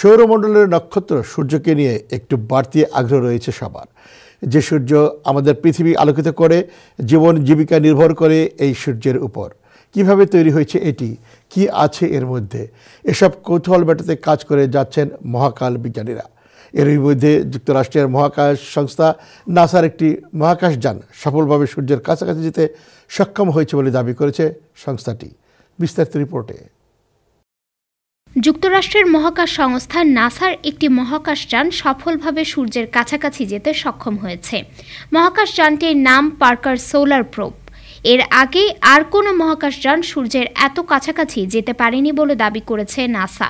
সৌরমণ্ডলের নক্ষত্র সূর্যকে নিয়ে একটু বাড়তি আগ্রহ রয়েছে সবার। যে সূর্য আমাদের পৃথিবী আলোকিত করে, জীবন জীবিকা নির্ভর করে এই সূর্যের উপর। কিভাবে তৈরি হয়েছে এটি, কি আছে এর মধ্যে, এসব কৌতূহল মেটাতে কাজ করে যাচ্ছেন মহাকাল বিজ্ঞানীরা। এরই মধ্যে যুক্তরাষ্ট্রের মহাকাশ সংস্থা নাসার একটি মহাকাশযান সফলভাবে সূর্যের কাছাকাছি যেতে সক্ষম হয়েছে বলে দাবি করেছে সংস্থাটি। বিস্তারিত রিপোর্টে। যুক্তরাষ্ট্রের মহাকাশ সংস্থা নাসার একটি মহাকাশযান সফলভাবে সূর্যের কাছাকাছি যেতে সক্ষম হয়েছে। মহাকাশযানটির নাম পার্কার সোলার প্রোব। এর আগে আর কোনো মহাকাশযান সূর্যের এত কাছাকাছি যেতে পারেনি বলে দাবি করেছে নাসা।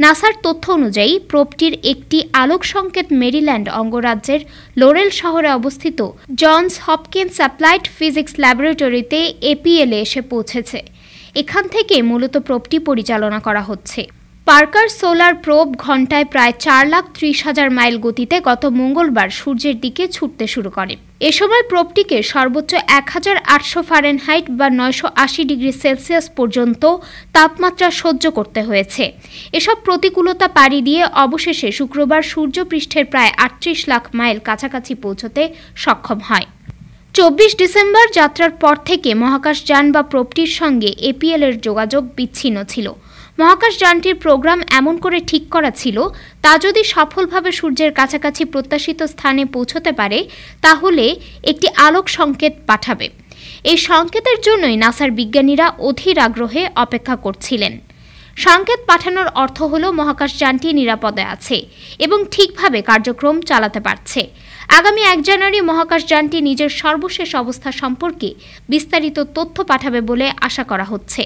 নাসার তথ্য অনুযায়ী প্রোবটির একটি আলোক সংকেত মেরিল্যান্ড অঙ্গরাজ্যের লোরেল শহরে অবস্থিত জনস হপকিন্স অ্যাপ্লাইড ফিজিক্স ল্যাবরেটরিতে এপিএলে এসে পৌঁছেছে। এখান থেকে মূলত প্রোবটি পরিচালনা করা হচ্ছে। পার্কার সোলার প্রোব ঘন্টায় প্রায় 4,30,000 মাইল গতিতে গত মঙ্গলবার সূর্যের দিকে ছুটতে শুরু করে। এ সময় প্রোবটিকে সর্বোচ্চ 1,800 ফারেনহাইট বা 980 ডিগ্রি সেলসিয়াস পর্যন্ত তাপমাত্রা সহ্য করতে হয়েছে। এসব প্রতিকূলতা পাড়ি দিয়ে অবশেষে শুক্রবার সূর্যপৃষ্ঠের প্রায় 38 লাখ মাইল কাছাকাছি পৌঁছতে সক্ষম হয়। 24 ডিসেম্বর যাত্রার পর থেকে মহাকাশযান বা প্রোবটির সঙ্গে এপিএল এর যোগাযোগ বিচ্ছিন্ন ছিল। মহাকাশযানটির প্রোগ্রাম এমন করে ঠিক করা ছিল, তা যদি সফলভাবে সূর্যের কাছাকাছি প্রত্যাশিত স্থানে পৌঁছতে পারে তাহলে একটি আলোক সংকেত পাঠাবে। এই সংকেতের জন্যই নাসার বিজ্ঞানীরা অধীর আগ্রহে অপেক্ষা করছিলেন। সংকেত পাঠানোর অর্থ হলো মহাকাশযানটি নিরাপদে আছে এবং ঠিকভাবে কার্যক্রম চালাতে পারছে। আগামী 1 জানুয়ারি মহাকাশযানটি নিজের সর্বশেষ অবস্থা সম্পর্কে বিস্তারিত তথ্য পাঠাবে বলে আশা করা হচ্ছে।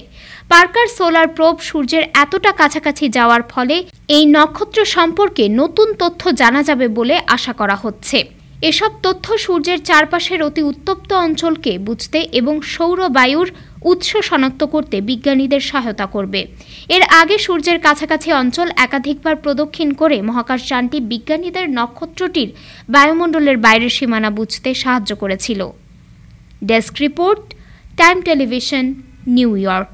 পার্কার সোলার প্রোব সূর্যের এতটা কাছাকাছি যাওয়ার ফলে এই নক্ষত্র সম্পর্কে নতুন তথ্য জানা যাবে বলে আশা করা হচ্ছে। এসব তথ্য সূর্যের চারপাশের অতি উত্তপ্ত অঞ্চলকে বুঝতে এবং সৌর বায়ুর উৎস শনাক্ত করতে বিজ্ঞানীদের সহায়তা করবে। এর আগে সূর্যের কাছাকাছি অঞ্চল একাধিকবার প্রদক্ষিণ করে মহাকাশযানটি বিজ্ঞানীদের নক্ষত্রটির বায়ুমণ্ডলের বাইরের সীমানা বুঝতে সাহায্য করেছিল। Desk report, time television, new York.